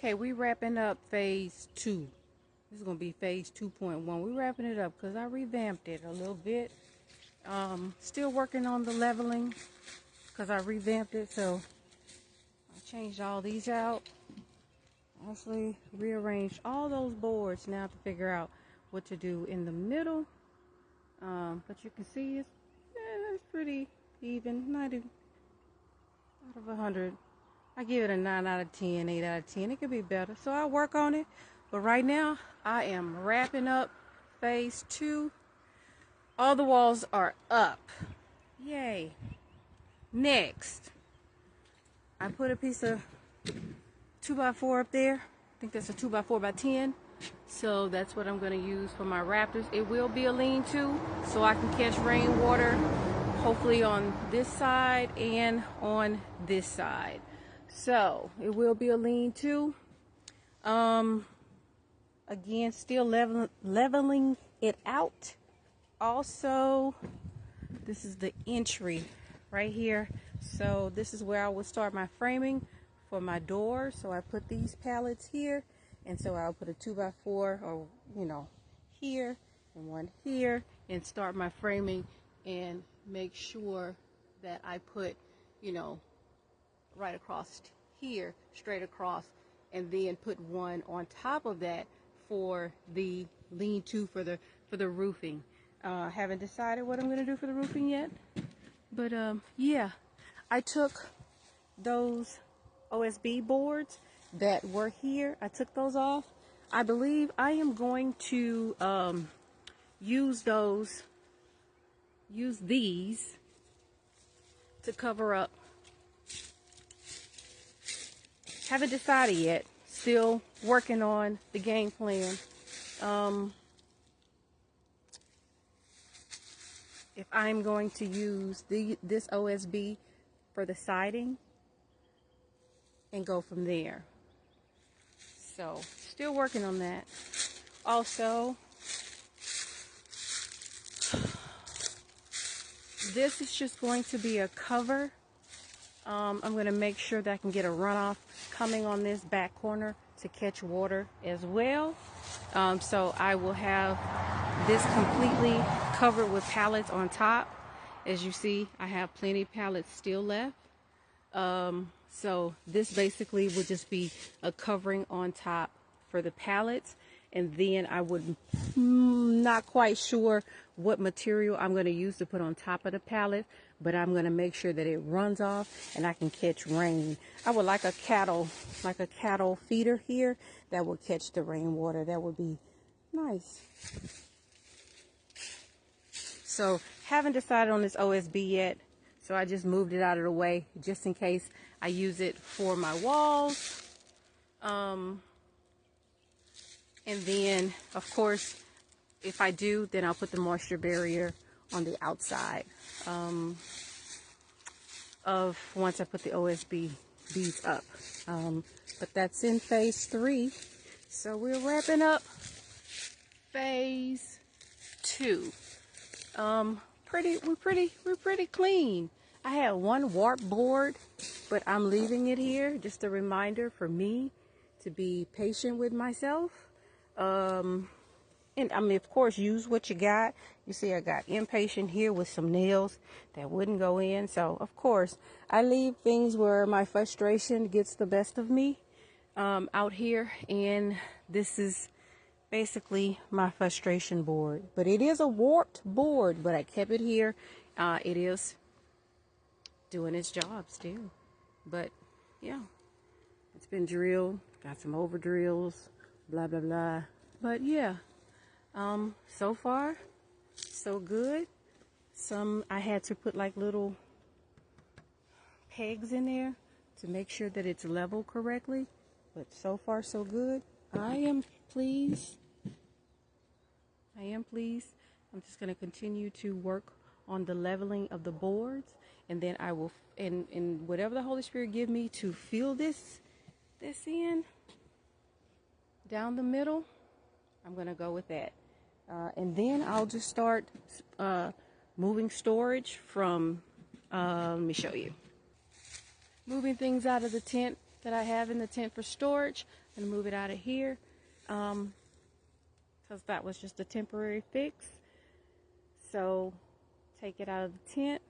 Okay, we wrapping up phase 2. This is gonna be phase 2.1. We're wrapping it up because I revamped it a little bit. Still working on the leveling because I revamped it, so I changed all these out. Actually rearranged all those boards now to figure out what to do in the middle. But you can see it's pretty even. 90 out of 100. I give it a 9 out of 10, 8 out of 10. It could be better, so I'll work on it. But right now, I am wrapping up phase 2. All the walls are up. Yay. Next, I put a piece of 2x4 up there. I think that's a 2x4x10. So that's what I'm going to use for my raptors. It will be a lean-to, so I can catch rainwater, hopefully on this side and on this side. So it will be a lean-to. Again, still leveling it out. Also, this is the entry right here. So this is where I will start my framing for my door. So I put these pallets here, and so I'll put a 2x4 or here and one here, and start my framing and make sure that I put right across here, straight across, and then put one on top of that for the lean-to for the roofing. Haven't decided what I'm going to do for the roofing yet, but yeah, I took those OSB boards that were here. I took those off. I believe I am going to use these to cover up. Haven't decided yet. Still working on the game plan. If I'm going to use this OSB for the siding and go from there. So still working on that. Also, this is just going to be a cover. I'm going to make sure that I can get a runoff coming on this back corner to catch water as well. So I will have this completely covered with pallets on top. As you see, I have plenty of pallets still left. So this basically would just be a covering on top for the pallets. And then I would not quite sure what material I'm going to use to put on top of the pallet, but I'm going to make sure that it runs off and I can catch rain. I would like a cattle feeder here that will catch the rainwater. That would be nice. So haven't decided on this OSB yet, so I just moved it out of the way just in case I use it for my walls. And then, of course, if I do, then I'll put the moisture barrier on the outside of once I put the OSB beads up. But that's in phase 3. So we're wrapping up phase 2. We're pretty clean. I had one warp board, but I'm leaving it here. Just a reminder for me to be patient with myself. And I mean, of course, use what you got. You see, I got impatient here with some nails that wouldn't go in. So, of course, I leave things where my frustration gets the best of me out here. And this is basically my frustration board. But it is a warped board, but I kept it here. It is doing its job still. But, yeah, it's been drilled. Got some over drills, blah, blah, blah. But, yeah. So far, so good. I had to put like little pegs in there to make sure that it's level correctly, but so far so good. I am pleased. I'm just going to continue to work on the leveling of the boards, and then I will, and whatever the Holy Spirit give me to fill this in down the middle, I'm going to go with that. And then I'll just start moving storage from, let me show you. Moving things out of the tent that I have in the tent for storage. I'm gonna move it out of here because that was just a temporary fix. So take it out of the tent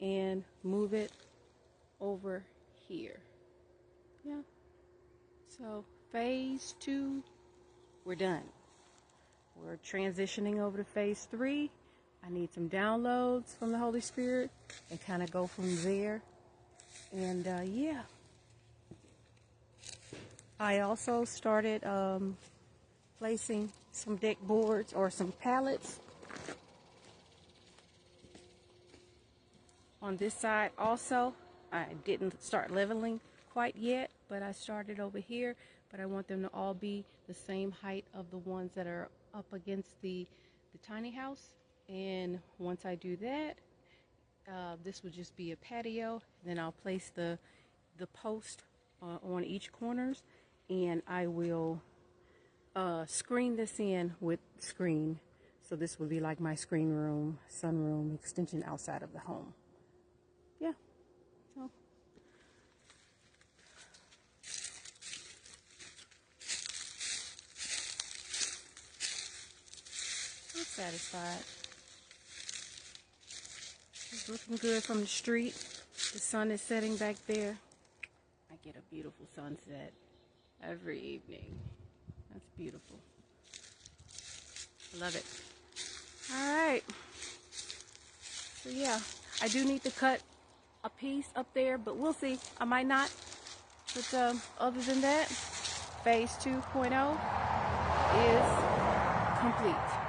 and move it over here. Yeah. So phase 2, we're done. We're transitioning over to phase 3. I need some downloads from the Holy Spirit and kind of go from there. And yeah. I also started placing some deck boards or some pallets on this side also. I didn't start leveling quite yet, but I started over here. But I want them to all be the same height of the ones that are up against the tiny house. And once I do that, this will just be a patio. Then I'll place the post on each corners, and I will screen this in with screen. So this will be like my screen room, sunroom extension outside of the home. Yeah. So I'm satisfied. It's looking good from the street. The sun is setting back there. I get a beautiful sunset every evening. That's beautiful. Love it. All right. So yeah, I do need to cut a piece up there, but we'll see. I might not. But other than that, phase 2.0 is complete.